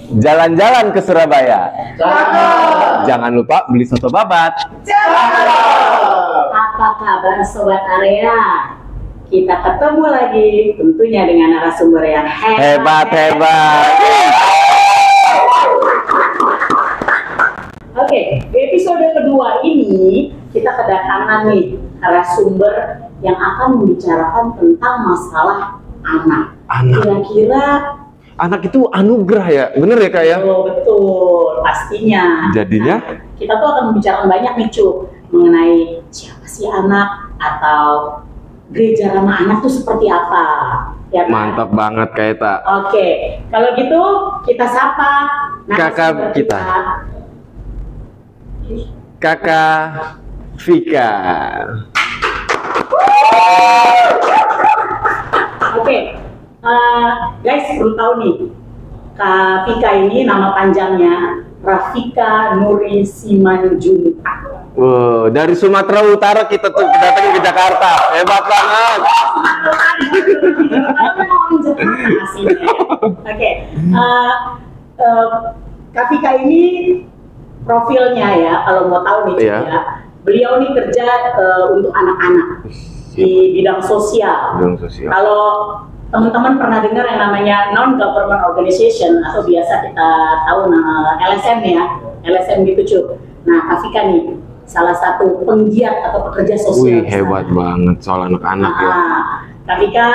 Jalan-jalan ke Surabaya. Jangan lupa beli soto babat. Apa kabar Sobat Area? Kita ketemu lagi tentunya dengan narasumber yang hebat. Oke, di episode kedua ini kita kedatangan nih narasumber yang akan membicarakan tentang masalah anak. Kira-kira anak itu anugerah ya, bener ya Kak ya? Oh, betul, pastinya. Jadinya? Nah, kita tuh akan membicarakan banyak nih Cu, mengenai siapa sih anak atau gereja ramah anak tuh seperti apa. Ya, kan? Mantap banget Kak Eta. Oke, kalau gitu kita sapa Kakak kita. Kakak Vika. Oke. Guys, perlu tahu nih, Kak Vika ini nama panjangnya Rafika Nuri Simanjuntak. Wow, dari Sumatera Utara kita tuh datang ke Jakarta, hebat banget. Oke, Kak Vika ini profilnya ya, kalau mau tahu nih ya, beliau nih kerja untuk anak-anak di bidang sosial. Kalau teman-teman pernah dengar yang namanya non-government organization atau biasa kita tahu nama LSM ya, LSM gitu Cuk. Nah, Kak Vika nih salah satu penggiat atau pekerja sosial. Wih, hebat banget soal anak-anak ya. Kak Vika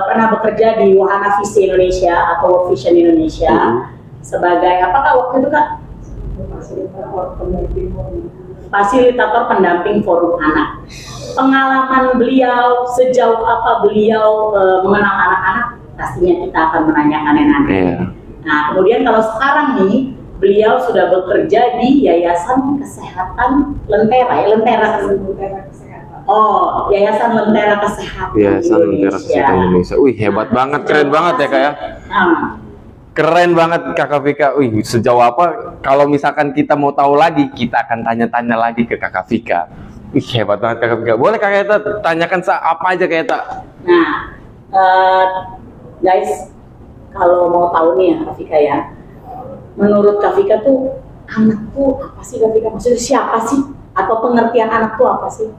pernah bekerja di Wahana Visi Indonesia atau World Vision Indonesia sebagai apakah waktu itu Kak? Fasilitator pendamping forum anak. Pengalaman beliau, sejauh apa beliau mengenal anak-anak, pastinya kita akan menanyakannya nanti. Nah, kemudian kalau sekarang nih, beliau sudah bekerja di Yayasan Kesehatan Lentera, Kesehatan. Oh, Yayasan Lentera Kesehatan Indonesia. Wih, hebat banget, keren banget ya Kak ya. Keren banget Kakak Vika. Wih, sejauh apa? Kalau misalkan kita mau tahu lagi, kita akan tanya-tanya lagi ke Kakak Vika. Wih, hebat banget Kakak Vika. Boleh Kakak Eta tanyakan apa aja Kak Eta? Nah, guys, kalau mau tahu nih ya Kak Vika ya, menurut Kak Vika tuh anak tuh apa sih Kak Vika? Maksudnya siapa sih? Atau pengertian anak tuh apa sih?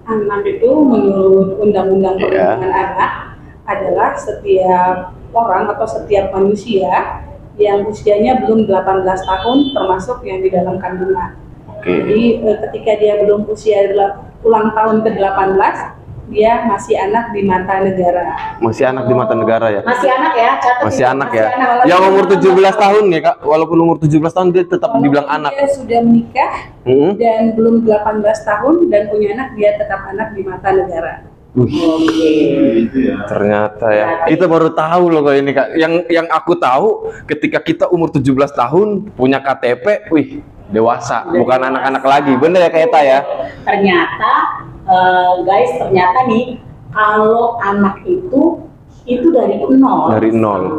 Anak itu menurut Undang-Undang Perlindungan Anak adalah setiap orang atau setiap manusia yang usianya belum 18 tahun termasuk yang di dalam kandungan. Jadi ketika dia belum usia ulang tahun ke-18, dia masih anak di mata negara. Masih anak di mata negara ya? Masih anak ya? Masih anak ya? Yang umur 17 tahun ya Kak? Walaupun umur 17 tahun dia tetap dibilang anak. Dia sudah menikah dan belum 18 tahun dan punya anak, dia tetap anak di mata negara. Ternyata ya. Kita baru tahu loh Kak ini Kak. Yang aku tahu ketika kita umur 17 tahun punya KTP, wih, dewasa, bukan anak-anak lagi. Bener ya Kak Eta ya? Ternyata guys, ternyata nih kalau anak itu dari 0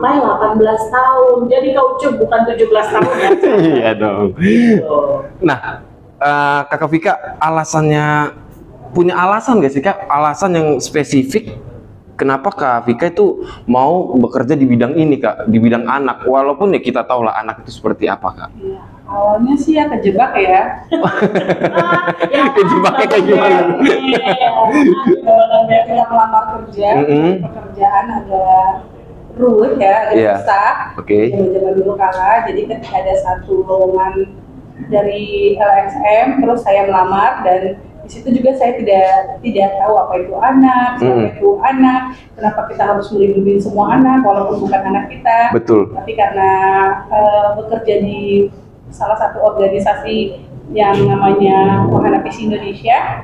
sampai 18 tahun. Jadi kau Cuk bukan 17 tahun ya. Iya dong. Nah, Kakak Vika punya alasan gak sih Kak? Alasan yang spesifik kenapa Kak Vika itu mau bekerja di bidang ini Kak? Di bidang anak, walaupun ya kita tahu lah anak itu seperti apa Kak? Iya, awalnya sih ya kejebak ya. Kejebaknya kayak gimana? Kita melamar kerja, pekerjaan agak ruwet ya, agak susah. Zaman dulu kala, jadi ketika ada satu lowongan dari LSM, terus saya melamar dan di situ juga saya tidak tahu apa itu anak, siapa itu anak, kenapa kita harus melindungi semua anak walaupun bukan anak kita. Betul. Tapi karena bekerja di salah satu organisasi yang namanya Wahana Visi Indonesia,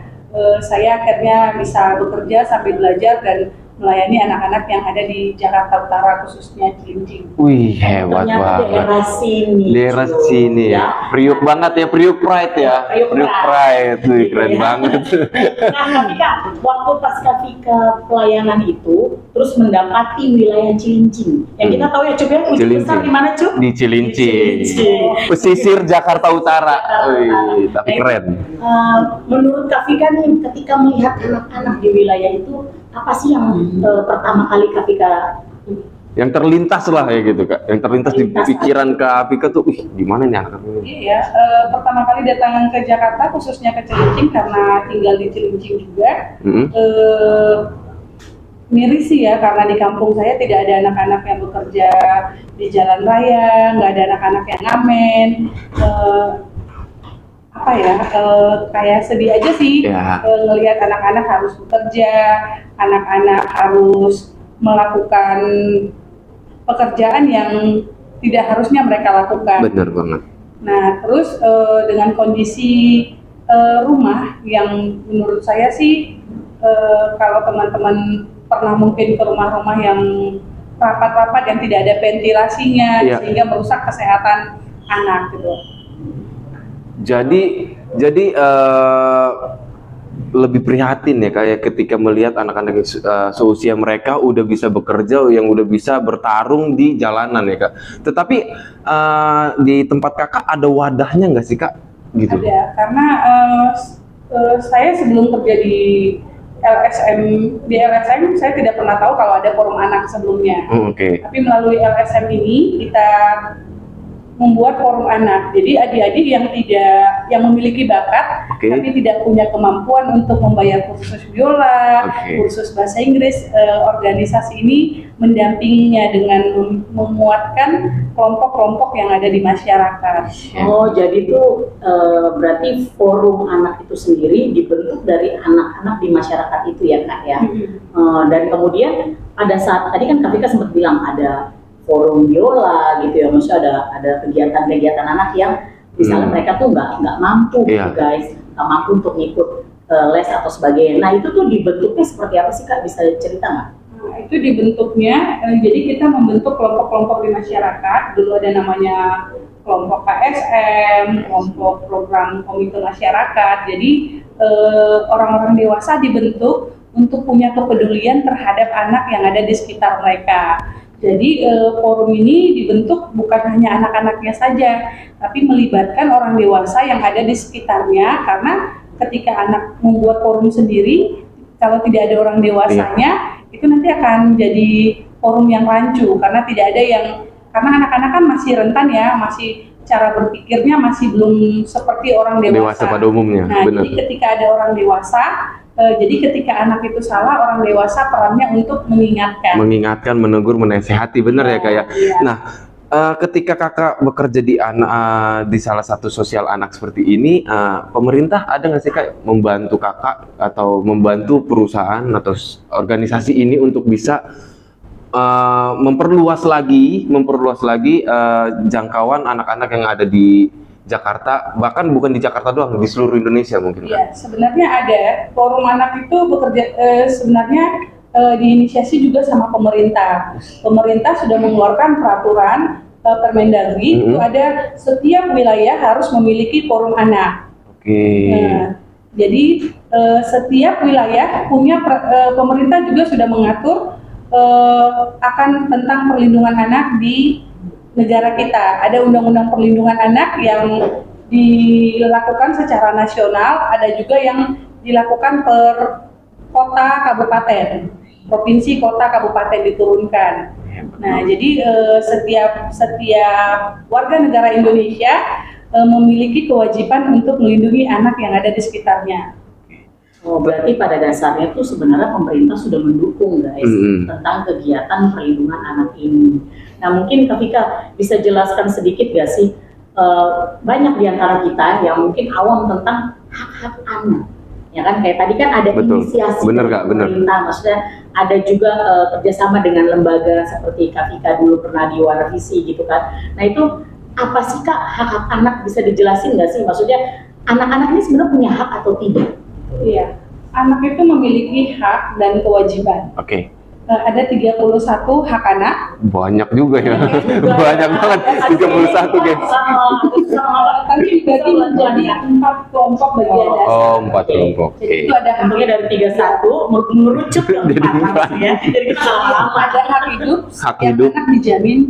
saya akhirnya bisa bekerja sambil belajar dan melayani anak-anak yang ada di Jakarta Utara, khususnya Cilincing. Wih, hebat banget. Daerah sini ya. Priuk banget ya, Priuk Pride ya. Priuk Pride, wih, keren banget. Nah, Kak Vika, waktu pas Kak Vika pelayanan itu, terus mendapati wilayah Cilincing. Yang kita tahu ya, Cuk, ya, ujung besar di mana, Cuk? Di Cilincing. Pesisir Jakarta Utara. Wih, tapi keren. Menurut Kak Vika nih, ketika melihat anak-anak di wilayah itu, apa sih yang pertama kali Kak Vika yang terlintas lah ya gitu Kak, yang terlintas di pikiran Kak Vika tuh, di mana nih anak-anak ini? Iya, pertama kali datang ke Jakarta, khususnya ke Cilincing karena tinggal di Cilincing juga. Miris sih ya, karena di kampung saya tidak ada anak-anak yang bekerja di jalan raya, nggak ada anak-anak yang ngamen. Kayak sedih aja sih ngelihat anak-anak harus bekerja, anak-anak harus melakukan pekerjaan yang tidak harusnya mereka lakukan. Benar banget. Nah, terus dengan kondisi rumah yang menurut saya sih, kalau teman-teman pernah mungkin ke rumah-rumah yang rapat-rapat yang tidak ada ventilasinya, sehingga merusak kesehatan anak gitu. Jadi lebih prihatin ya kayak ketika melihat anak-anak seusia mereka udah bisa bekerja, yang udah bisa bertarung di jalanan ya Kak. Tetapi di tempat Kakak ada wadahnya nggak sih Kak? Gitu. Ada, karena saya sebelum kerja di LSM saya tidak pernah tahu kalau ada forum anak sebelumnya. Tapi melalui LSM ini kita membuat forum anak. Jadi adik-adik yang memiliki bakat tapi tidak punya kemampuan untuk membayar kursus biola, kursus bahasa Inggris, organisasi ini mendampinginya dengan memuatkan kelompok-kelompok yang ada di masyarakat. Oh, jadi itu berarti forum anak itu sendiri dibentuk dari anak-anak di masyarakat itu ya Kak ya. Dan kemudian pada saat tadi kan Kak Vika sempat bilang ada forum biola gitu ya, maksudnya ada kegiatan-kegiatan anak yang misalnya mereka tuh nggak mampu gitu guys, nggak mampu untuk ngikut les atau sebagainya. Nah itu tuh dibentuknya seperti apa sih Kak, bisa cerita nggak? Nah, itu dibentuknya, jadi kita membentuk kelompok-kelompok di masyarakat. Dulu ada namanya kelompok KSM, kelompok program komite masyarakat. Jadi orang-orang dewasa dibentuk untuk punya kepedulian terhadap anak yang ada di sekitar mereka. Jadi forum ini dibentuk bukan hanya anak-anaknya saja, tapi melibatkan orang dewasa yang ada di sekitarnya, karena ketika anak membuat forum sendiri, kalau tidak ada orang dewasanya, itu nanti akan jadi forum yang rancu, karena tidak ada karena anak-anak kan masih rentan ya, masih cara berpikirnya masih belum seperti orang dewasa pada umumnya. Nah, jadi ketika ada orang dewasa, jadi ketika anak itu salah, orang dewasa perannya untuk mengingatkan, menegur, menasehati, benar ya Kak ya. Nah, ketika Kakak bekerja di salah satu sosial anak seperti ini, pemerintah ada nggak sih Kak membantu Kakak atau membantu perusahaan atau organisasi ini untuk bisa memperluas lagi jangkauan anak-anak yang ada di Jakarta, bahkan bukan di Jakarta doang, di seluruh Indonesia mungkin kan? Iya, sebenarnya ada. Forum anak itu bekerja sebenarnya diinisiasi juga sama pemerintah. Pemerintah sudah mengeluarkan peraturan Permendagri, itu ada setiap wilayah harus memiliki forum anak. Nah, jadi setiap wilayah punya pemerintah juga sudah mengatur akan tentang perlindungan anak di negara kita. Ada undang-undang perlindungan anak yang dilakukan secara nasional, ada juga yang dilakukan per kota kabupaten, provinsi kota kabupaten diturunkan. Nah, jadi setiap warga negara Indonesia memiliki kewajiban untuk melindungi anak yang ada di sekitarnya. Oh, berarti pada dasarnya tuh sebenarnya pemerintah sudah mendukung guys tentang kegiatan perlindungan anak ini. Nah, mungkin Kak Vika bisa jelaskan sedikit gak sih, banyak di antara kita yang mungkin awam tentang hak-hak anak, ya kan? Kayak tadi kan ada inisiasi dari pemerintah, maksudnya ada juga kerjasama dengan lembaga seperti Kak Vika dulu pernah di Warvisi gitu kan. Nah itu apa sih Kak hak-hak anak, bisa dijelasin gak sih? Maksudnya anak-anak ini sebenarnya punya hak atau tidak? Iya, anak itu memiliki hak dan kewajiban. Ada 31 hak anak. Banyak juga ya. Banyak banget, 31 guys. Tapi dibagi menjadi 4 kelompok bagian dasar. Oh, 4 kelompok. Jadi itu ada haknya dari 31 merucut ke 4 ya. Jadi kita ada hak hidup, yang anak dijamin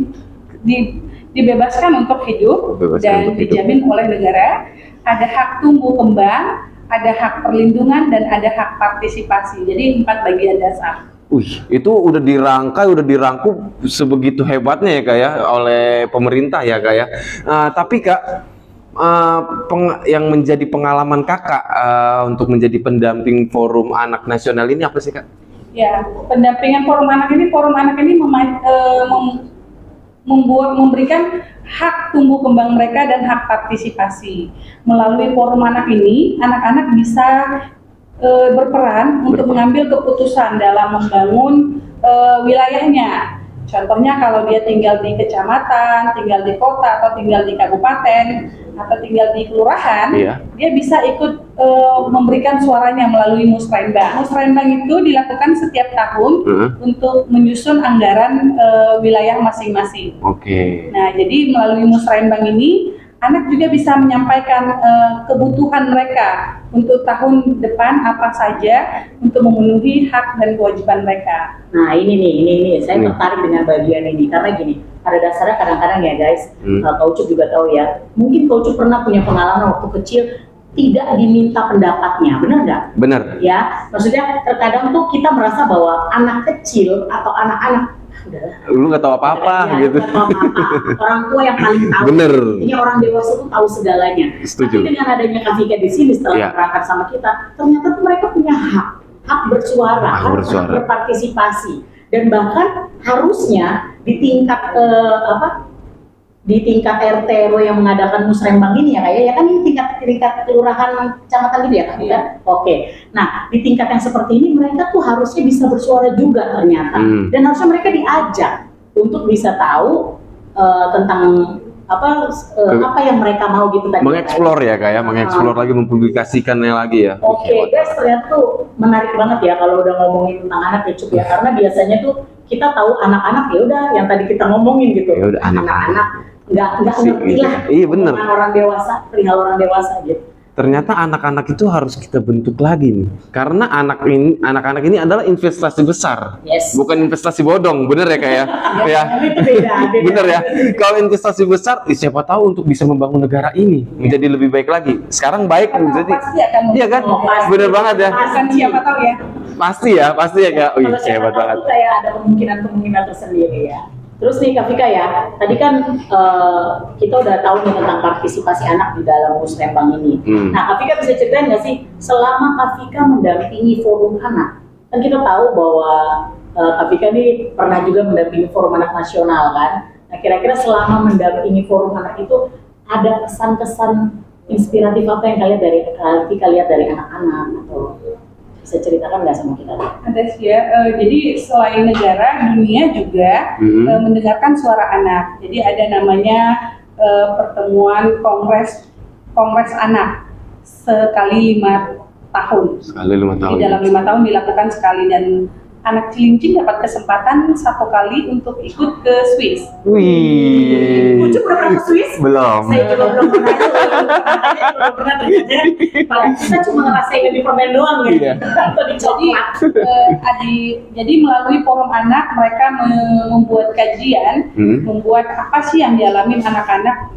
dibebaskan untuk hidup dan dijamin oleh negara. Ada hak tumbuh kembang, ada hak perlindungan, dan ada hak partisipasi. Jadi 4 bagian dasar. Wih, itu udah dirangkai, udah dirangkum sebegitu hebatnya ya Kak ya oleh pemerintah ya Kak ya. Tapi Kak, yang menjadi pengalaman Kakak untuk menjadi pendamping Forum Anak Nasional ini apa sih Kak? Ya, pendampingan Forum Anak ini memberikan hak tumbuh kembang mereka dan hak partisipasi. Melalui Forum Anak ini, anak-anak bisa berperan untuk mengambil keputusan dalam membangun wilayahnya. Contohnya kalau dia tinggal di kecamatan, tinggal di kota, atau tinggal di kabupaten, atau tinggal di kelurahan, dia bisa ikut memberikan suaranya melalui Musrembang. Musrembang itu dilakukan setiap tahun untuk menyusun anggaran wilayah masing-masing. Nah, jadi melalui Musrembang ini, anak juga bisa menyampaikan kebutuhan mereka untuk tahun depan apa saja untuk memenuhi hak dan kewajiban mereka. Nah ini saya tertarik dengan bagian ini karena gini, pada dasarnya kadang-kadang ya guys, Kak Ucup juga tahu ya, mungkin Kak Ucup pernah punya pengalaman waktu kecil tidak diminta pendapatnya, benar nggak? Benar. Ya, maksudnya terkadang tuh kita merasa bahwa anak kecil atau anak-anak udahlah, lu nggak tahu apa-apa gitu. Gak tahu apa-apa. Orang tua yang paling tahu. Bener. Ini orang dewasa tuh tahu segalanya. Setuju. Tapi dengan adanya Kak Vika di sini setelah berangkat sama kita, ternyata tuh mereka punya hak bersuara, hak berpartisipasi, dan bahkan harusnya di tingkat di tingkat RT RW yang mengadakan Musrembang ini ya kayak ya kan ini tingkat kelurahan kecamatan gitu ya Kak ya. Oke. Nah, di tingkat yang seperti ini mereka tuh harusnya bisa bersuara juga ternyata. Dan harusnya mereka diajak untuk bisa tahu tentang apa yang mereka mau gitu tadi. Mengeksplor ya Kak ya, mengeksplor lagi, mempublikasikannya lagi ya. Oke, guys, ternyata tuh menarik banget ya kalau udah ngomongin tentang anak ya Cup ya, karena biasanya tuh kita tahu anak-anak ya udah yang tadi kita ngomongin gitu. Ya udah anak-anak nggak ngerti lah. Iya bener. Orang dewasa, perihal orang dewasa gitu. Ternyata anak-anak itu harus kita bentuk lagi nih, karena anak-anak ini adalah investasi besar, bukan investasi bodong, bener ya Kak ya? Ya, beda. Bener ya. Kalau investasi besar, siapa tahu untuk bisa membangun negara ini menjadi lebih baik lagi. Sekarang baik, jadi, iya kan? Bener banget ya. Siapa tahu ya? Pasti ya Kak. Wih, hebat banget. Kayak ada kemungkinan tersendiri ya. Terus nih Kak Vika ya, tadi kan kita udah tahu nih tentang partisipasi anak di dalam Musrembang ini. Nah Kak Vika bisa ceritain nggak sih, selama Kak Vika mendampingi Forum Anak, kan kita tahu bahwa Kak Vika ini pernah juga mendampingi Forum Anak Nasional kan. Nah kira-kira selama mendampingi Forum Anak itu ada kesan-kesan inspiratif apa yang Kak Vika lihat dari anak-anak atau bisa ceritakan nggak sama kita? Ada sih ya, jadi selain negara, dunia juga mendengarkan suara anak. Jadi ada namanya pertemuan kongres anak sekali 5 tahun. Sekali 5 tahun. Di dalam 5 tahun dilakukan sekali, dan anak Cilincing dapat kesempatan 1 kali untuk ikut ke Swiss. Wih. Ucup udah pernah ke Swiss? Belum. Saya juga belum pernah. Kita cuma ngerasain di permen doang ya. Atau di coklat. Jadi melalui Forum Anak mereka membuat kajian, membuat apa sih yang dialami anak-anak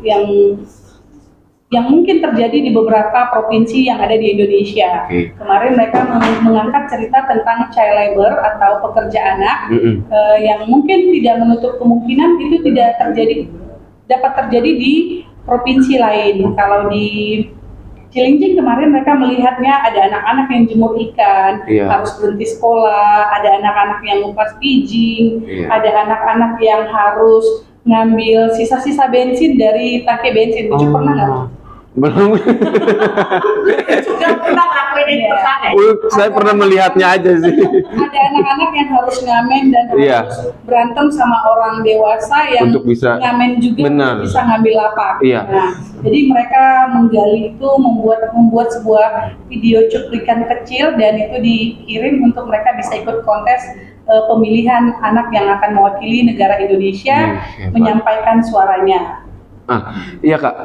yang mungkin terjadi di beberapa provinsi yang ada di Indonesia. Kemarin mereka mengangkat cerita tentang child labor atau pekerja anak yang mungkin tidak menutup kemungkinan itu dapat terjadi di provinsi lain. Kalau di Cilincing kemarin mereka melihatnya ada anak-anak yang jemur ikan, harus berhenti sekolah, ada anak-anak yang ngupas pijing, ada anak-anak yang harus ngambil sisa-sisa bensin dari tangki bensin. Ucup pernah nggak? Belum. Sudah pernah ngelakuin itu kan? Saya pernah melihatnya aja sih. Ada anak-anak yang harus ngamen dan harus berantem sama orang dewasa yang untuk bisa ngamen juga, untuk bisa ngambil lapak. Nah, jadi mereka menggali itu, membuat sebuah video cuplikan kecil dan itu dikirim untuk mereka bisa ikut kontes pemilihan anak yang akan mewakili negara Indonesia, menyampaikan suaranya. Iya Kak,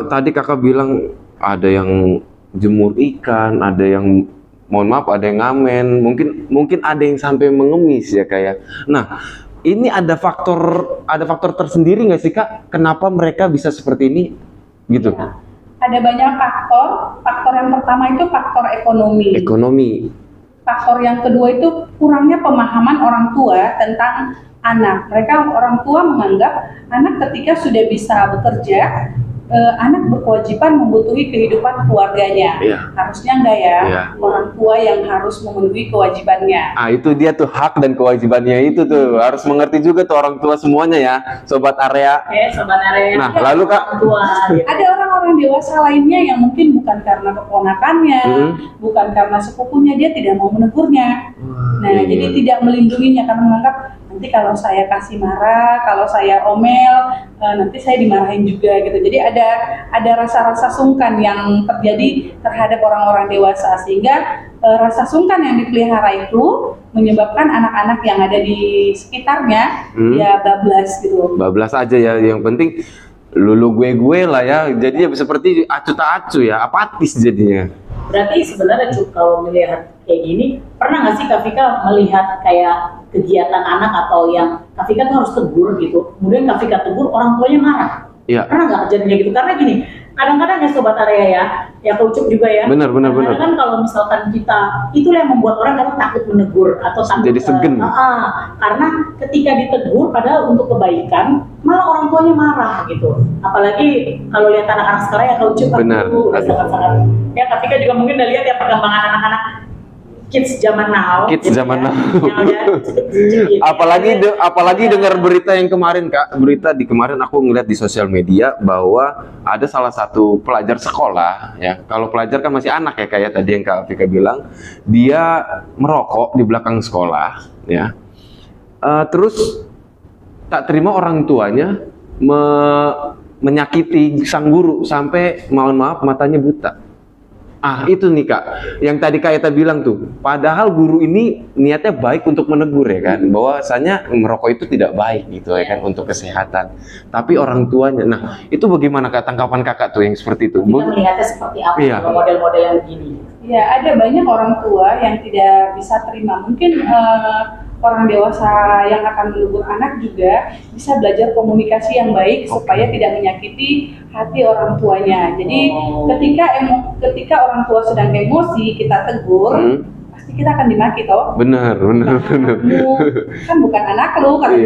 tadi Kakak bilang ada yang jemur ikan, ada yang mohon maaf, ada yang ngamen, mungkin ada yang sampai mengemis ya Kak ya. Nah, ini ada faktor tersendiri nggak sih Kak? Kenapa mereka bisa seperti ini gitu? Ada banyak faktor. Faktor yang pertama itu faktor ekonomi. faktor yang kedua itu kurangnya pemahaman orang tua tentang anak. Mereka orang tua menganggap anak ketika sudah bisa bekerja, anak berkewajiban membutuhi kehidupan keluarganya. Harusnya enggak ya, orang tua yang harus memenuhi kewajibannya. Itu dia tuh hak dan kewajibannya itu tuh harus mengerti juga tuh orang tua semuanya ya, sobat area. Sobat area. Nah, lalu Kak, ada orang-orang dewasa lainnya yang mungkin bukan karena keponakannya, bukan karena sepupunya, dia tidak mau menegurnya. Nah, jadi tidak melindunginya karena menganggap nanti kalau saya kasih marah, kalau saya omel, nanti saya dimarahin juga gitu. Jadi ada rasa-rasa sungkan yang terjadi terhadap orang-orang dewasa, sehingga rasa sungkan yang dipelihara itu menyebabkan anak-anak yang ada di sekitarnya ya bablas gitu. Bablas aja ya, yang penting lulu gue lah ya. Jadi seperti acu tak acu ya, apatis jadinya. Berarti sebenarnya kalau melihat kayak gini, pernah nggak sih Kak Vika melihat kayak kegiatan anak atau yang Kak Vika tuh harus tegur gitu, kemudian Kak Vika tegur, orang tuanya marah? Iya. Pernah nggak kejadian gitu? Karena gini, kadang-kadang ya sobat area ya Kak Ucup juga ya. Benar. Kan kalau misalkan kita, itulah yang membuat orang kadang takut menegur atau takut jadi segen. Karena ketika ditegur padahal untuk kebaikan, malah orang tuanya marah gitu. Apalagi kalau lihat anak-anak sekarang ya Kak Ucup kan udah sangat-sangat. Ya Kak Vika juga mungkin udah lihat ya perkembangan anak-anak kids zaman now. Apalagi dengar berita yang kemarin Kak, kemarin aku ngeliat di sosial media bahwa ada salah satu pelajar sekolah ya. Kalau pelajar kan masih anak ya, kayak tadi yang Kak Vika bilang, dia merokok di belakang sekolah ya. Terus tak terima orang tuanya menyakiti sang guru sampai mohon maaf matanya buta. Itu nih Kak, yang tadi Kak Eta bilang tuh, padahal guru ini niatnya baik untuk menegur ya kan, bahwasanya merokok itu tidak baik gitu ya kan untuk kesehatan. Tapi orang tuanya, nah itu bagaimana Kak tanggapan Kakak tuh yang seperti itu? Kita melihatnya seperti apa model-model yang begini? Ya, ada banyak orang tua yang tidak bisa terima. Mungkin orang dewasa yang akan menegur anak juga bisa belajar komunikasi yang baik supaya tidak menyakiti hati orang tuanya. Jadi ketika orang tua sedang emosi, kita tegur, pasti kita akan dimaki toh. Benar. Kan bukan anak lu, kata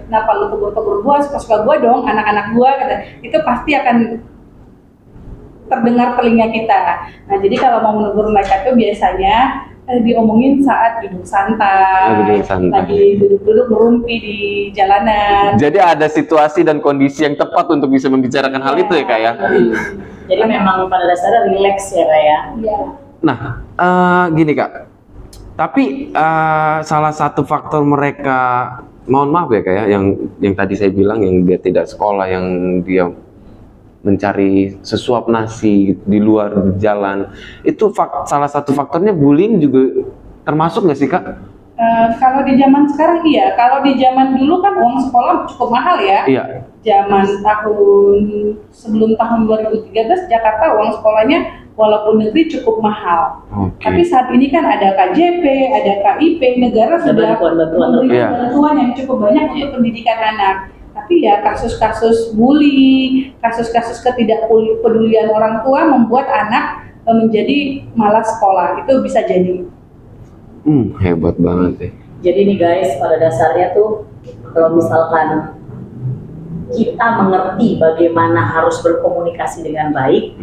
kenapa lu tegur-tegur gua, suka-suka gua dong, anak-anak gua, kata. Itu pasti akan terdengar telinga kita. Nah, jadi kalau mau menegur mereka tuh biasanya diomongin saat duduk santai, lagi duduk-duduk merumpi di jalanan. Jadi ada situasi dan kondisi yang tepat untuk bisa membicarakan hal itu ya Kak ya. Jadi memang pada dasarnya relax ya Kak ya. Nah, gini Kak, tapi salah satu faktor mereka, mohon maaf ya Kak ya, yang tadi saya bilang, yang dia tidak sekolah, yang dia mencari sesuap nasi di luar jalan, itu salah satu faktornya bullying juga termasuk nggak sih Kak? Kalau di zaman sekarang iya, kalau di zaman dulu kan uang sekolah cukup mahal ya. Iya. Zaman sebelum tahun 2013 Jakarta uang sekolahnya walaupun negeri cukup mahal. Tapi saat ini kan ada KJP, ada KIP, negara sudah memberikan bantuan yang cukup banyak untuk pendidikan anak. Tapi ya kasus-kasus bully, kasus-kasus ketidakpedulian orang tua membuat anak menjadi malas sekolah, itu bisa jadi. Hebat banget ya. Jadi nih guys, pada dasarnya tuh kalau misalkan kita mengerti bagaimana harus berkomunikasi dengan baik,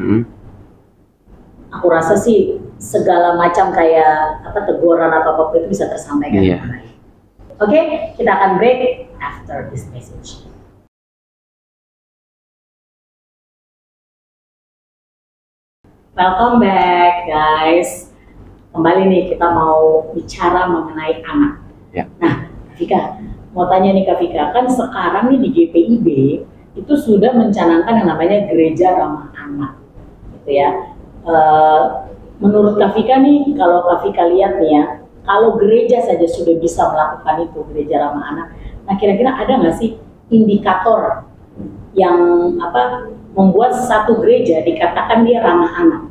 aku rasa sih segala macam kayak teguran atau apa itu bisa tersampaikan dengan baik. Oke, kita akan break after this message. Welcome back guys. Kembali nih kita mau bicara mengenai anak. Nah, Vika, mau tanya nih Kak Vika, kan sekarang nih di GPIB itu sudah mencanangkan yang namanya gereja ramah anak, gitu ya. Menurut Kak Vika nih, kalau Kak Vika lihat nih ya, kalau gereja saja sudah bisa melakukan itu, gereja ramah anak, nah kira-kira ada nggak sih indikator yang membuat satu gereja dikatakan dia ramah anak?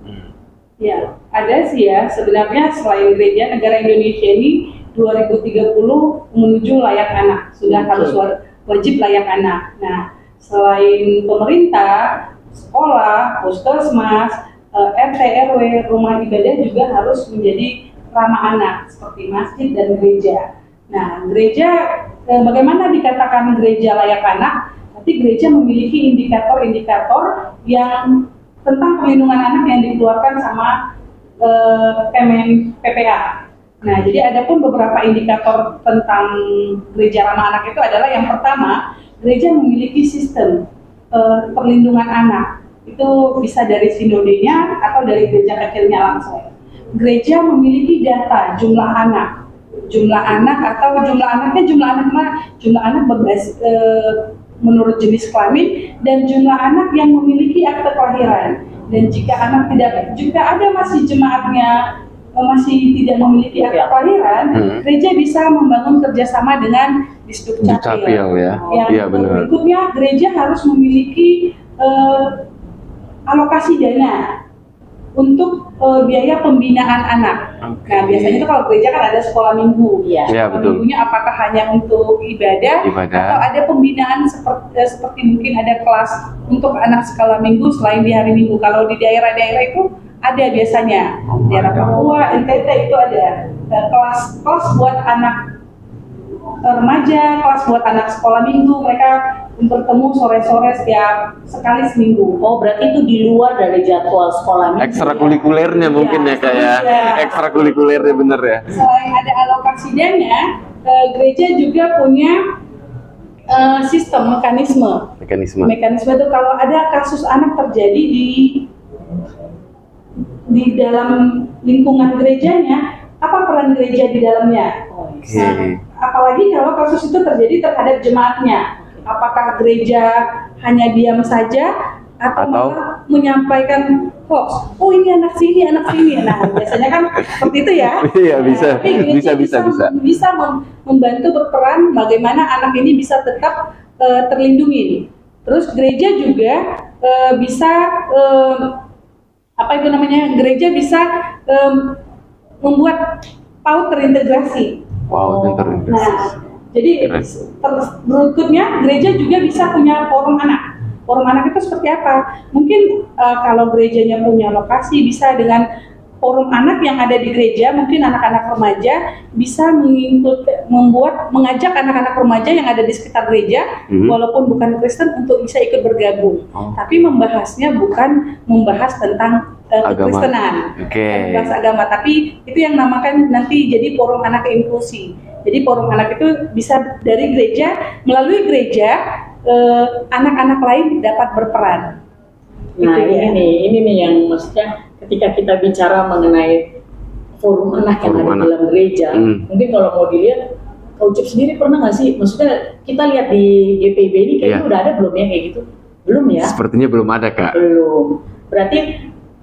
Ya, ada sih ya. Sebenarnya selain gereja, negara Indonesia ini 2030 menuju layak anak, sudah harus wajib layak anak. Nah, selain pemerintah, sekolah, puskesmas, RT, RW, rumah ibadah juga harus menjadi ramah anak seperti masjid dan gereja. Nah, gereja bagaimana dikatakan gereja layak anak? Tapi gereja memiliki indikator-indikator yang tentang perlindungan anak yang dikeluarkan sama Kemen PPA. Nah, jadi ada pun beberapa indikator tentang gereja ramah anak itu adalah yang pertama, gereja memiliki sistem perlindungan anak. Itu bisa dari sinodenya atau dari gereja kecilnya langsung. Gereja memiliki data jumlah anak atau jumlah anak berbasis menurut jenis kelamin dan jumlah anak yang memiliki akte kelahiran. Dan jika masih jemaatnya masih tidak memiliki akte kelahiran, gereja bisa membangun kerjasama dengan Disdukcapil. Yang berikutnya, gereja harus memiliki alokasi dana untuk biaya pembinaan anak. Nah, biasanya itu kalau gereja kan ada sekolah minggu. Betul. Minggunya apakah hanya untuk ibadah atau ada pembinaan seperti mungkin ada kelas untuk anak sekolah minggu selain di hari Minggu. Kalau di daerah-daerah itu ada biasanya. Daerah Papua, NTT itu ada kelas buat anak remaja, kelas buat anak sekolah minggu, mereka bertemu sore-sore setiap sekali seminggu. Oh, berarti itu di luar dari jadwal sekolah minggu. Ekstrakurikulernya mungkin ekstrakurikulernya bener ya. Selain ada alokasi dana, gereja juga punya sistem mekanisme itu kalau ada kasus anak terjadi di dalam lingkungan gerejanya, apa peran gereja di dalamnya? Apalagi kalau kasus itu terjadi terhadap jemaatnya, apakah gereja hanya diam saja atau malah menyampaikan hoax? Oh, ini anak sini. Nah, biasanya kan seperti itu ya. Iya, bisa membantu berperan bagaimana anak ini bisa tetap terlindungi. Terus gereja juga bisa gereja bisa membuat PAUD terintegrasi. Nah, jadi berikutnya gereja juga bisa punya forum anak. Forum anak itu seperti apa? Mungkin kalau gerejanya punya lokasi, bisa dengan forum anak yang ada di gereja, mungkin anak-anak remaja bisa mengajak anak-anak remaja yang ada di sekitar gereja, walaupun bukan Kristen, untuk bisa ikut bergabung. Tapi membahasnya bukan membahas tentang kekristenan, bahasa agama, tapi itu yang namakan nanti jadi forum anak inklusi. Jadi forum anak itu bisa dari gereja, melalui gereja anak-anak lain dapat berperan. Nah, ini nih yang maksudnya ketika kita bicara mengenai forum anak yang ada di dalam gereja, mungkin kalau mau dilihat, Kak Ucup sendiri pernah nggak sih? Maksudnya kita lihat di GPIB ini kayaknya udah ada belum ya kayak gitu? Belum ya? Sepertinya belum ada, Kak. Belum. Berarti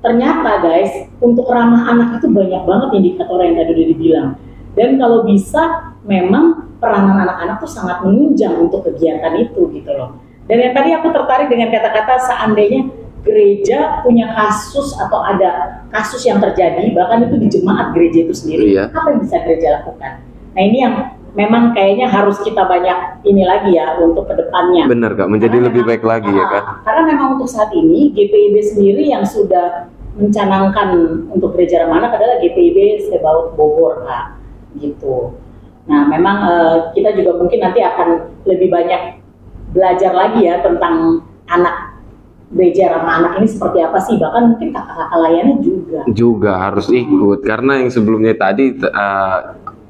ternyata guys, untuk ramah anak itu banyak banget indikator yang tadi udah dibilang. Dan kalau bisa, memang peranan anak-anak tuh sangat menunjang untuk kegiatan itu gitu loh. Dan yang tadi aku tertarik dengan kata-kata seandainya gereja punya kasus atau ada kasus yang terjadi, bahkan itu di jemaat gereja itu sendiri, apa yang bisa gereja lakukan? Nah, ini yang memang kayaknya harus kita banyak ini lagi ya untuk kedepannya. Benar, Kak, menjadi lebih baik lagi ya kan? Karena memang untuk saat ini GPIB sendiri yang sudah mencanangkan untuk gereja ramah anak adalah GPIB Sebaut Bogor, Kak, gitu. Nah, memang kita juga mungkin nanti akan lebih banyak belajar lagi ya tentang anak gereja ramah anak ini seperti apa sih, bahkan mungkin kakak-kakak layannya juga harus ikut, karena yang sebelumnya tadi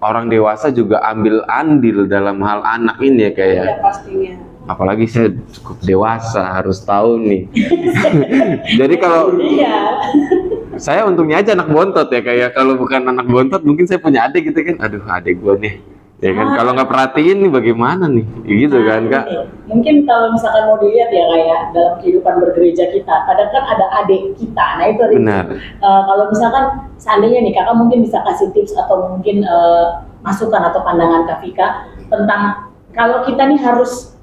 orang dewasa juga ambil andil dalam hal anak ini ya kayak. Ya, pastinya. Apalagi saya cukup dewasa, harus tahu nih. Jadi kalau saya untungnya aja anak bontot ya, kayak kalau bukan anak bontot mungkin saya punya adik gitu kan. Aduh, adik gue nih. Ya kan, kalau nggak perhatiin nih bagaimana nih, gitu kan Kak? Mungkin kalau misalkan mau dilihat ya kayak dalam kehidupan bergereja kita, kadang kan ada adik kita, nah itu benar. Kalau misalkan seandainya nih kakak mungkin bisa kasih tips atau mungkin masukan atau pandangan Kak Vika tentang kalau kita nih harus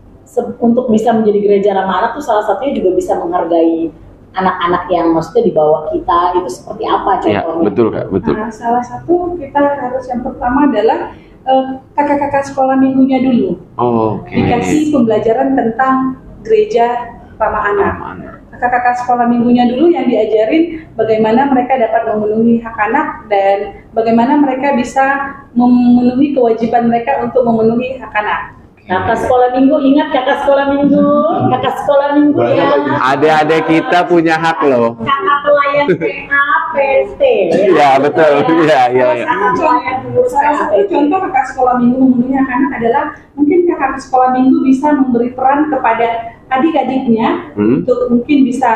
untuk bisa menjadi gereja ramah anak tuh salah satunya juga bisa menghargai anak-anak yang maksudnya di bawah kita, itu seperti apa contohnya? Ya, betul Kak, betul. Nah, salah satu kita harus yang pertama adalah kakak-kakak sekolah minggunya dulu. Oke. Dikasih pembelajaran tentang gereja ramah anak. Kakak-kakak sekolah minggunya dulu yang diajarin bagaimana mereka dapat memenuhi hak anak dan bagaimana mereka bisa memenuhi kewajiban mereka untuk memenuhi hak anak. Kakak sekolah minggu, ingat kakak sekolah minggu, kakak sekolah minggu ya. Adik-adik kita punya hak loh. Kakak pelayan PA, PST. Iya betul, iya. Salah satu contoh kakak sekolah minggu memenuhi hak anak adalah mungkin kakak sekolah minggu bisa memberi peran kepada adik-adiknya untuk mungkin bisa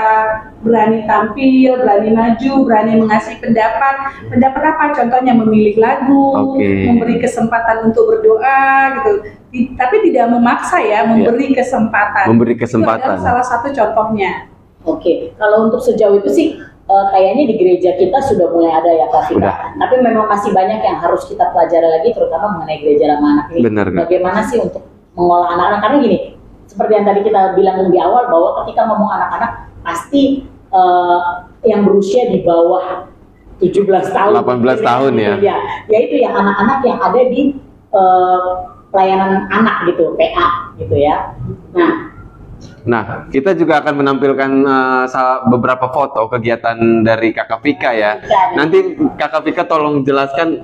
berani tampil, berani maju, berani mengasih pendapat. Pendapat apa? Contohnya memilih lagu, memberi kesempatan untuk berdoa gitu. Tapi tidak memaksa ya, memberi kesempatan. Memberi kesempatan. Itu adalah salah satu contohnya. Oke, kalau untuk sejauh itu sih kayaknya di gereja kita sudah mulai ada ya Kak Vika. Tapi memang masih banyak yang harus kita pelajari lagi, terutama mengenai gereja ramah anak ini. Benar, bagaimana sih untuk mengolah anak-anak? Karena gini, seperti yang tadi kita bilang di awal bahwa ketika ngomong anak-anak pasti yang berusia di bawah 17 tahun, 18 tahun ya. Yaitu yang anak-anak yang ada di pelayanan anak gitu, PA gitu ya. Nah, kita juga akan menampilkan beberapa foto kegiatan dari Kakak Vika ya. Nanti Kakak Vika tolong jelaskan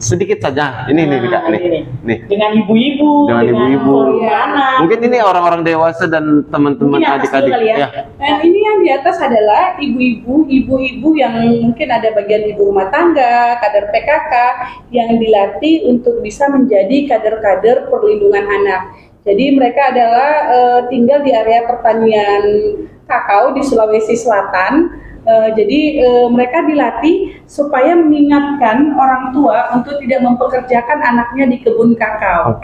sedikit saja. Ini Kak, nih. Dengan ibu-ibu, dengan ibu-ibu. Anak. Mungkin ini orang-orang dewasa dan teman-teman adik-adik. Ya. Ini yang di atas adalah ibu-ibu yang mungkin ada bagian ibu rumah tangga, kader PKK yang dilatih untuk bisa menjadi kader-kader perlindungan anak. Jadi mereka adalah tinggal di area pertanian kakao di Sulawesi Selatan. Jadi mereka dilatih supaya mengingatkan orang tua untuk tidak mempekerjakan anaknya di kebun kakao.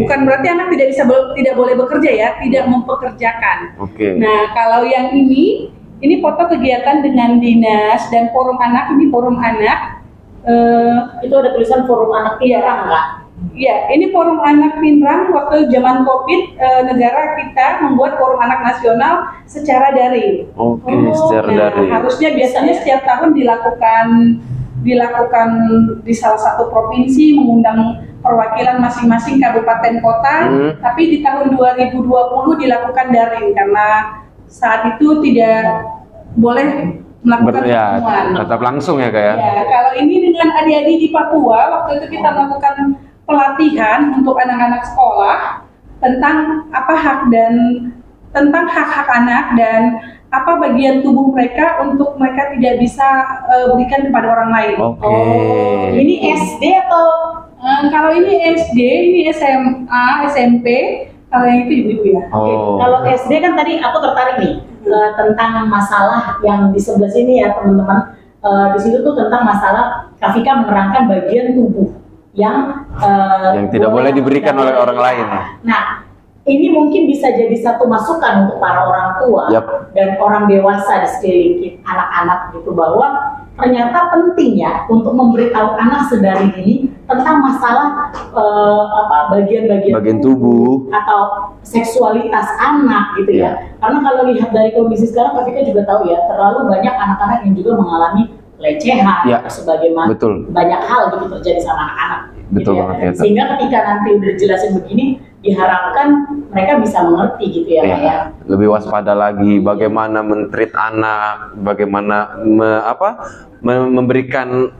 Bukan berarti anak tidak boleh bekerja ya, tidak mempekerjakan. Nah, kalau yang ini foto kegiatan dengan dinas dan forum anak. Ini forum anak. Itu ada tulisan forum anak Pinrang nggak? Ya, ini forum anak Pinrang waktu zaman COVID, negara kita membuat forum anak nasional secara daring. Secara daring. Harusnya biasanya setiap tahun dilakukan di salah satu provinsi, mengundang perwakilan masing-masing kabupaten kota, tapi di tahun 2020 dilakukan daring karena saat itu tidak boleh melakukan pertemuan. Tetap langsung ya Kak ya? Ya, kalau ini dengan adik-adik di Papua, waktu itu kita melakukan pelatihan untuk anak-anak sekolah tentang tentang hak-hak anak dan apa bagian tubuh mereka untuk mereka tidak bisa berikan kepada orang lain. Ini SD atau? Kalau ini SD, ini SMA, SMP, kalau yang itu ibu-ibu ya. Kalau SD kan tadi aku tertarik nih tentang masalah yang di sebelah sini ya teman-teman. Di situ tuh tentang masalah Kak Vika menerangkan bagian tubuh yang tidak boleh diberikan oleh orang lain. Nah, ini mungkin bisa jadi satu masukan untuk para orang tua dan orang dewasa di sekeliling anak-anak gitu, bahwa ternyata penting ya untuk memberitahu anak sedari dini tentang masalah bagian tubuh atau seksualitas anak gitu ya. Karena kalau lihat dari kondisi sekarang, Kak Vika juga tahu ya, terlalu banyak anak-anak yang juga mengalami pelecehan sebagaimana banyak hal gitu terjadi sama anak-anak. Betul gitu banget ya. ya. Sehingga ketika nanti udah jelasin begini, diharapkan mereka bisa mengerti gitu ya, Pak ya. Lebih waspada lagi bagaimana men-treat anak, bagaimana memberikan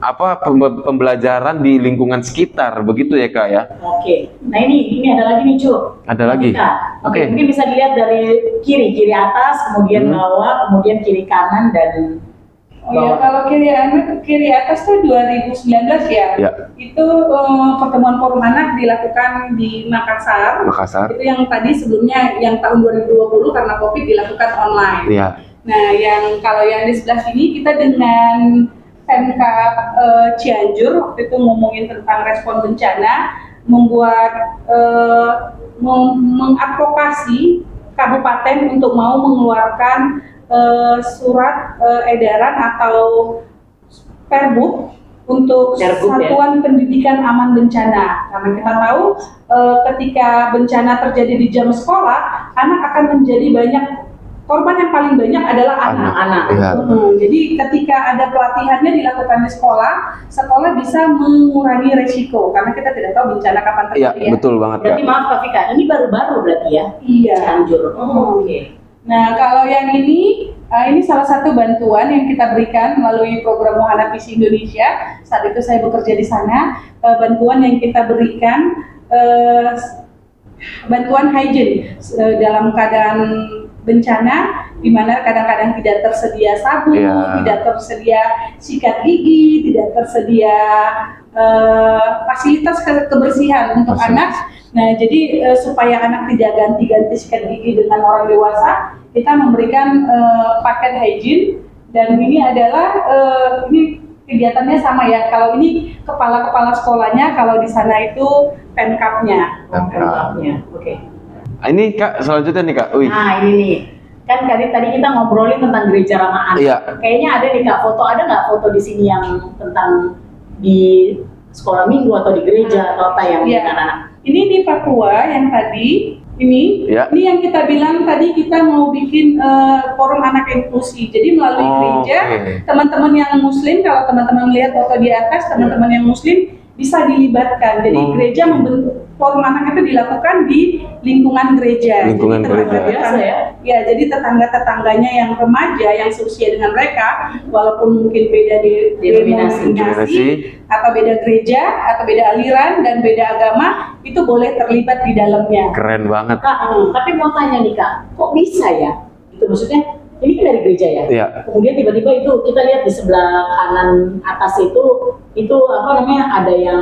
pembelajaran di lingkungan sekitar, begitu ya Kak ya. Nah ini ada lagi nih Cu. Ada lagi. Mungkin bisa dilihat dari kiri atas, kemudian bawah, kemudian kiri kanan dan kalau kiri atas tuh 2019 ya. Itu pertemuan forum anak dilakukan di Makassar. Itu yang tadi sebelumnya yang tahun 2020 karena COVID dilakukan online. Nah, kalau yang di sebelah sini kita dengan Pemkab Cianjur waktu itu ngomongin tentang respon bencana, membuat mengadvokasi kabupaten untuk mau mengeluarkan surat edaran atau perbuk untuk satuan pendidikan aman bencana. Karena kita tahu ketika bencana terjadi di jam sekolah, anak akan menjadi korban yang paling banyak adalah anak-anak. Jadi ketika ada pelatihannya dilakukan di sekolah bisa mengurangi resiko karena kita tidak tahu bencana kapan terjadi. Betul banget. Berarti maaf Kak Vika, ini baru-baru berarti ya? Iya. Cianjur. Nah, kalau yang ini salah satu bantuan yang kita berikan melalui program Wahana Visi Indonesia. Saat itu saya bekerja di sana. Bantuan yang kita berikan, bantuan hygiene dalam keadaan bencana, di mana kadang-kadang tidak tersedia sabun, tidak tersedia sikat gigi, tidak tersedia fasilitas kebersihan untuk anak. Nah, jadi supaya anak tidak ganti-ganti sikat gigi dengan orang dewasa, kita memberikan paket hygiene. Dan ini adalah ini kegiatannya sama ya. Kalau ini kepala-kepala sekolahnya, kalau di sana itu Pemkapnya. Oke. Ini Kak, selanjutnya nih Kak. Nah, ini nih. Kan tadi kita ngobrolin tentang gereja ramah anak. Iya. Kayaknya ada nih Kak foto, ada nggak foto di sini yang tentang di sekolah minggu atau di gereja atau apa yang anak-anak? Ini di Papua yang tadi. Ini yang kita bilang tadi, kita mau bikin forum anak inklusi. Jadi melalui gereja, teman-teman yang muslim, kalau teman-teman lihat foto di atas, teman-teman yang muslim bisa dilibatkan. Jadi gereja membentuk forum anak itu dilakukan di lingkungan gereja. Lingkungan gereja. Biasa ya? Ya, jadi tetangga-tetangganya yang remaja, yang seusia dengan mereka, walaupun mungkin beda di denominasi, atau beda gereja, atau beda aliran, dan beda agama, itu boleh terlibat di dalamnya. Keren banget. Kak, tapi mau tanya nih Kak, kok bisa ya? Itu maksudnya, ini kan dari gereja ya? Iya. Kemudian tiba-tiba itu, kita lihat di sebelah kanan atas itu apa namanya, ada yang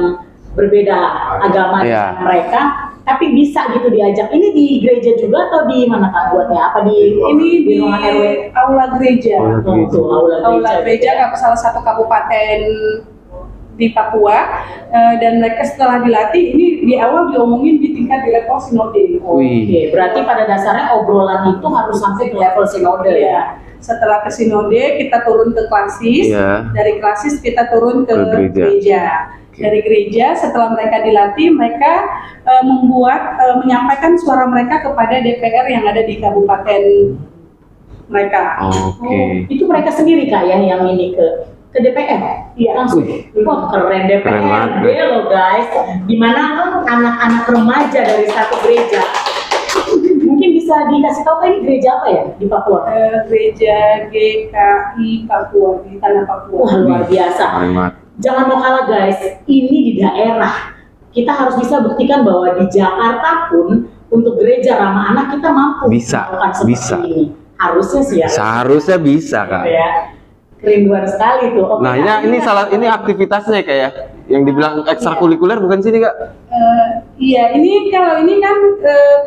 berbeda agama dengan mereka, tapi bisa gitu diajak. Ini di gereja juga atau di mana Kak buatnya? Apa di ruangan RW? Aula gereja. Aula gereja. Salah satu kabupaten di Papua, dan mereka setelah dilatih, ini di awal diomongin di tingkat di level sinode. Oke, berarti pada dasarnya obrolan itu harus sampai ke level sinode ya. Setelah ke sinode, kita turun ke klasis. Dari klasis kita turun ke gereja. Dari gereja, setelah mereka dilatih, mereka menyampaikan suara mereka kepada DPR yang ada di kabupaten mereka. Itu mereka sendiri Kak yang ini ke DPR? Iya, langsung. Wah, keren DPR loh guys. Dimana anak-anak remaja dari satu gereja. Mungkin bisa dikasih tahu ini gereja apa ya di Papua? Gereja GKI Papua, di tanah Papua. Wah, luar biasa. Jangan mau kalah guys, ini di daerah. Kita harus bisa buktikan bahwa di Jakarta pun untuk gereja ramah anak kita mampu melakukan seperti ini. Harusnya sih ya. Seharusnya bisa Kak. Ya. Kerinduan sekali tuh. Nah, ini aktivitasnya kayak yang dibilang ekstrakurikuler bukan sini Kak? Iya, ini kalau ini kan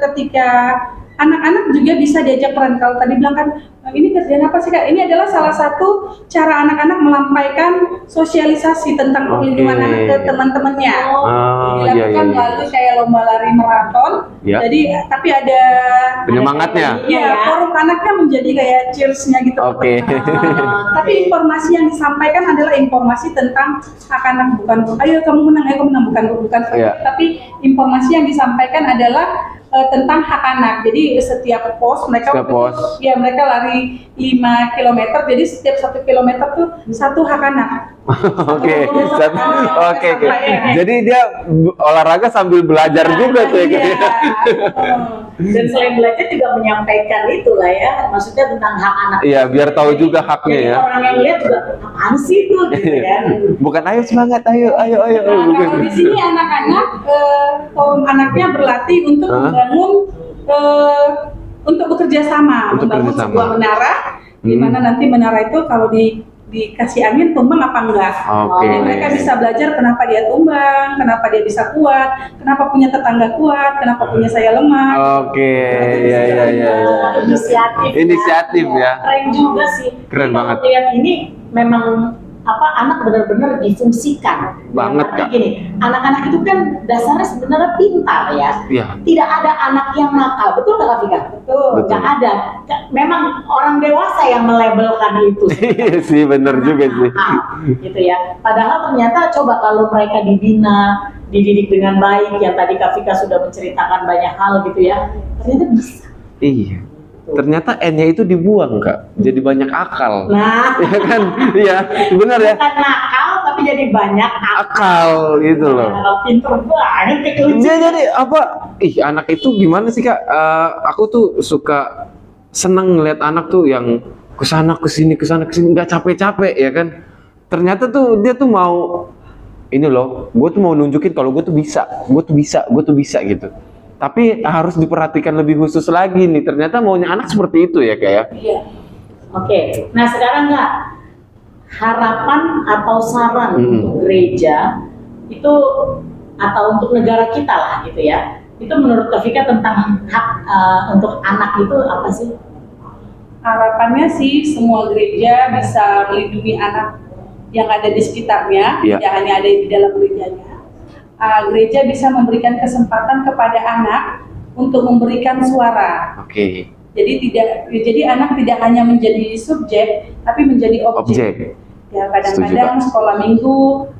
ketika anak-anak juga bisa diajak peran. Kalau tadi bilang kan ini kerjaan apa sih Kak? Ini adalah salah satu cara anak-anak melampaikan sosialisasi tentang perlindungan anak ke teman-temannya. Dilakukan melalui kayak lomba lari maraton. Jadi tapi ada penyemangatnya. Iya, forum anaknya menjadi kayak cheers-nya gitu. Tapi informasi yang disampaikan adalah informasi tentang hak anak, bukan ayo kamu menang, bukan. Tapi informasi yang disampaikan adalah tentang hak anak. Jadi setiap pos mereka mereka lari 5 km. Jadi setiap 1 km tuh satu hak anak. Oke. Jadi dia olahraga sambil belajar juga tuh ya. Dan selain belajar juga menyampaikan itulah ya, maksudnya tentang hak anak. Iya, biar tahu juga haknya ya. Orang yang lihat juga apaan sih itu gitu kan. Bukan ayo semangat, ayo. Kalau di sini anak-anak forum anaknya berlatih untuk membangun untuk bekerja sama, membangun sebuah menara, di mana nanti menara itu kalau dikasih angin tumbang apa enggak. Jadi mereka bisa belajar kenapa dia tumbang, kenapa dia bisa kuat, kenapa punya tetangga kuat, kenapa punya saya lemah. Iya. Inisiatif ya. Keren juga sih. Keren banget. Lihat ini memang anak benar-benar difungsikan banget Kak. Gini, anak-anak itu kan dasarnya sebenarnya pintar ya. Tidak ada anak yang nakal, betul nggak Kak Vika? Betul. Nggak ada. Memang orang dewasa yang melabelkan itu. Iya sih, benar juga sih. Gitu ya. Padahal ternyata coba kalau mereka dibina, dididik dengan baik, yang tadi Kak Vika sudah menceritakan banyak hal gitu ya, ternyata bisa. Iya. Ternyata N-nya itu dibuang Kak, jadi banyak akal. Nah, ya kan, iya benar ya. Bukan nakal, tapi jadi banyak akal gitu loh. Pinter banget. Jadi apa? Anak itu gimana sih Kak? Aku tuh suka senang ngeliat anak tuh yang kesana kesini nggak capek-capek ya kan. Ternyata tuh dia tuh mau ini loh, gue tuh mau nunjukin kalau gue tuh bisa gitu. Tapi harus diperhatikan lebih khusus lagi nih. Ternyata maunya anak seperti itu ya kayak. Iya. Oke. Nah sekarang nggak harapan atau saran untuk gereja itu atau untuk negara kita lah gitu ya. Itu menurut Kak Vika tentang hak untuk anak itu apa sih? Harapannya sih semua gereja bisa melindungi anak yang ada di sekitarnya, tidak hanya ada di dalam gerejanya. Gereja bisa memberikan kesempatan kepada anak untuk memberikan suara. Oke. Jadi anak tidak hanya menjadi subjek, tapi menjadi objek. Ya kadang-kadang sekolah minggu,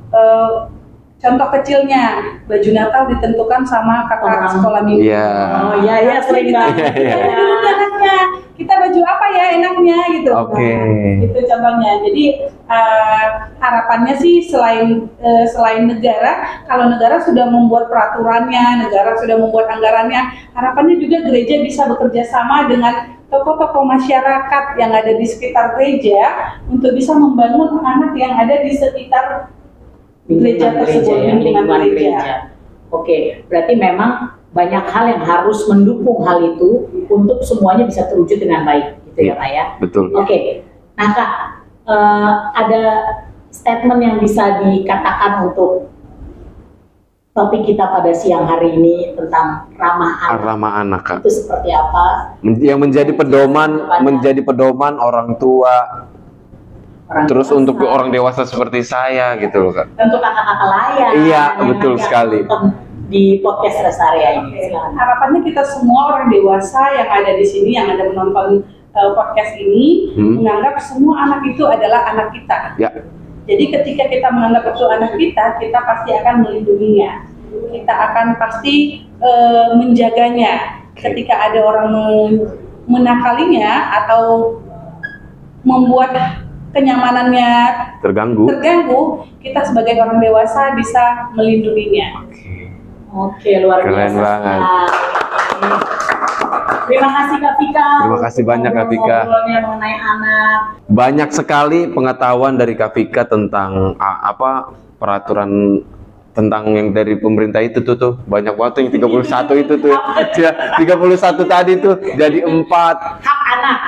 contoh kecilnya baju Natal ditentukan sama kakak sekolah minggu. Oh iya sering banget. Anaknya kita baju apa ya enaknya gitu. Oke. Itu contohnya. Jadi harapannya sih selain negara, kalau negara sudah membuat peraturannya, negara sudah membuat anggarannya, harapannya juga gereja bisa bekerja sama dengan tokoh-tokoh masyarakat yang ada di sekitar gereja untuk bisa membangun anak yang ada di sekitar gereja tersebut, lingkungan gereja. Oke, berarti memang banyak hal yang harus mendukung hal itu untuk semuanya bisa terwujud dengan baik, gitu ya Pak ya. Betul. Oke, nah Kak, ada statement yang bisa dikatakan untuk topik kita pada siang hari ini tentang ramah anak. Ramah anak, Kak. Itu seperti apa? Yang menjadi pedoman orang tua. Terus dewasa. Untuk orang dewasa seperti saya gitu loh Kak. Untuk kakak-kakak layan. Iya betul sekali. Di podcast Rest Area ini. Harapannya kita semua orang dewasa yang ada di sini, yang ada menonton podcast ini, menganggap semua anak itu adalah anak kita. Ya. Jadi ketika kita menganggap itu anak kita pasti akan melindunginya. Kita akan pasti menjaganya. Ketika ada orang menakalinya atau membuat kenyamanannya terganggu, kita sebagai orang dewasa bisa melindunginya. Oke, luar biasa. Keren banget. Terima kasih Kak Vika. Terima kasih banyak Kak Vika. Ngobrolnya mengenai anak. Banyak sekali pengetahuan dari Kak Vika tentang peraturan tentang yang dari pemerintah itu tuh banyak banget yang 31 itu tuh ya 31 tadi tuh jadi 4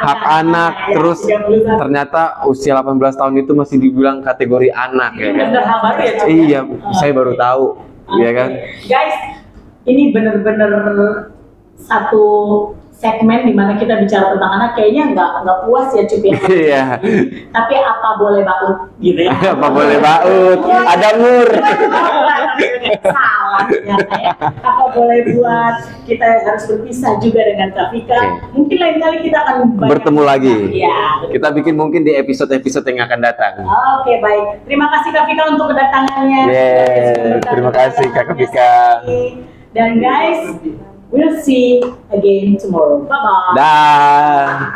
hak anak terus ternyata usia 18 tahun itu masih dibilang kategori anak ya kan. Iya saya baru tahu ya kan guys ini bener-bener satu segmen di mana kita bicara tentang anak kayaknya nggak puas ya Cup ya. Iya. Tapi apa boleh baut gitu ya. Apa boleh baut? Ada mur. Salah ya. Apa boleh buat kita harus berpisah juga dengan Kak Vika. Mungkin lain kali kita akan bertemu lagi. Ya, kita bikin mungkin di episode-episode yang akan datang. Oke, baik. Terima kasih Kak Vika untuk kedatangannya. Terima kasih Kak Vika. Dan guys, we'll see again tomorrow. Bye-bye. Dah.